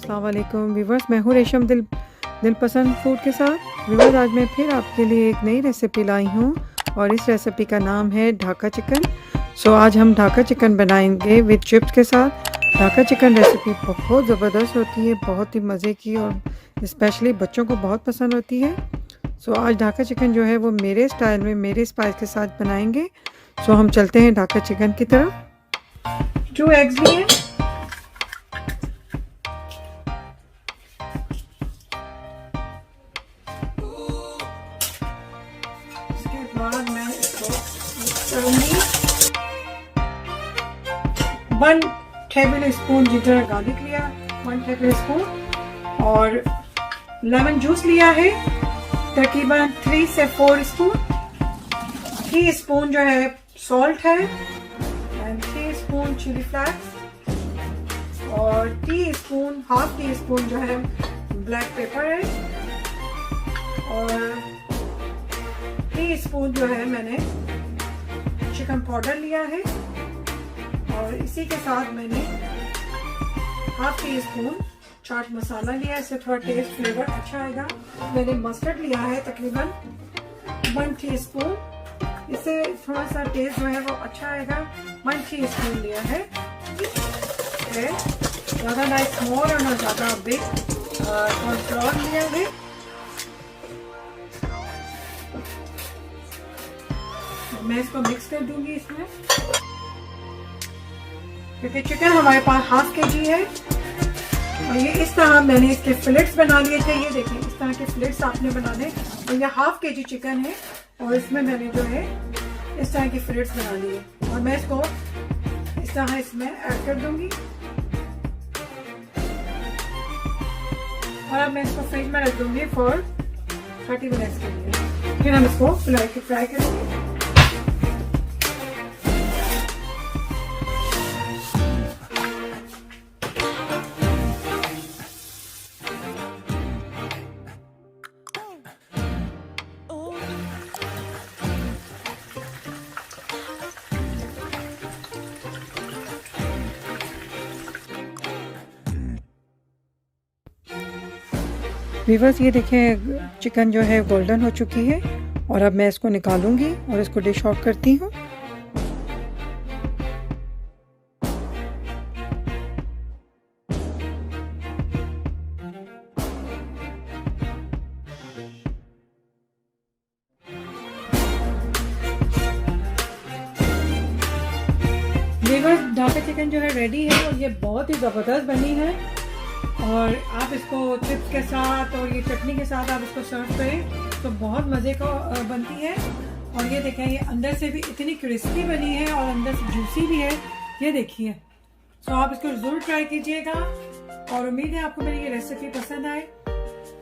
अस्सलाम वालेकुम व्यूवर्स, मैं हूँ रेशम दिलपसंद फूड के साथ। व्यूवर्स, आज मैं फिर आपके लिए एक नई रेसिपी लाई हूँ और इस रेसिपी का नाम है ढाका चिकन। आज हम ढाका चिकन बनाएंगे विद चिप्स के साथ। ढाका चिकन रेसिपी बहुत ज़बरदस्त होती है, बहुत ही मज़े की और स्पेशली बच्चों को बहुत पसंद होती है। आज ढाका चिकन जो है वो मेरे स्टाइल में मेरे स्पाइस के साथ बनाएंगे। हम चलते हैं ढाका चिकन की तरफ। 2 एग्स लिए, बाद मैं इसको मिक्स करूंगी। 1 टेबल स्पून जिंजर गार्लिक लिया, 1 टेबल स्पून, और लेमन जूस लिया है तकरीबन 3 से 4 स्पून। 3 स्पून जो है सॉल्ट है एंड 3 स्पून चिली फ्लेक्स और हाफ टी स्पून जो है ब्लैक पेपर है और 3 स्पून जो है मैंने चिकन पाउडर लिया है और इसी के साथ मैंने half tea spoon chaat masala लिया, इससे थोड़ा टेस्ट फ्लेवर अच्छा आएगा। मैंने मस्टर्ड लिया है तकरीबन 1 टी स्पून, इससे थोड़ा सा टेस्ट जो है वो अच्छा आएगा। 1 टी स्पून लिया है, ज़्यादा ना स्मॉल और ना ज़्यादा बिग। कॉर्नफ्लोर लिया है, मैं इसको मिक्स कर दूंगी इसमें, क्योंकि चिकन हमारे पास हाफ केजी है। और ये इस तरह मैंने इसके फिलेट्स बना लिए थे, ये देखिए इस तरह के फिलेट्स आपने बनाने। और ये हाफ केजी चिकन है और इसमें मैंने जो है इस तरह की फिलेट्स बना लिए और मैं इसको इस तरह इसमें ऐड कर दूंगी। और अब मैं इसको फ्रिज में रख दूंगी फॉर 30 मिनट्स के लिए, फिर हम इसको फ्राई करेंगे। व्यूअर्स, ये देखें चिकन जो है गोल्डन हो चुकी है और अब मैं इसको निकालूंगी और इसको डिश आउट करती हूँ। व्यूअर्स, ढाका चिकन जो है रेडी है और ये बहुत ही ज़बरदस्त बनी है और आप इसको चिप्स के साथ और ये चटनी के साथ आप इसको सर्व करें तो बहुत मज़े का बनती है। और ये देखें, ये अंदर से भी इतनी क्रिस्पी बनी है और अंदर से जूसी भी है, ये देखिए। आप इसको ज़रूर ट्राई कीजिएगा और उम्मीद है आपको मेरी ये रेसिपी पसंद आए।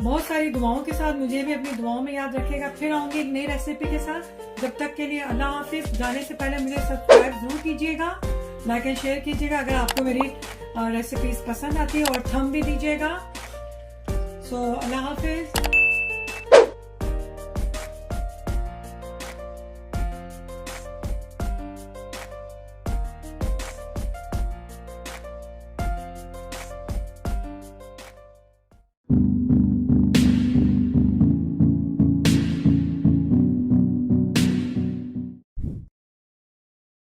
बहुत सारी दुआओं के साथ मुझे भी अपनी दुआओं में याद रखिएगा। फिर आऊँगी एक नई रेसिपी के साथ, जब तक के लिए अल्लाह हाफिज़। जाने से पहले मुझे सब्सक्राइब ज़रूर कीजिएगा, लाइक एंड शेयर कीजिएगा अगर आपको मेरी रेसिपीज पसंद आती है और थंब भी दीजिएगा। अल्लाह हाफिज़।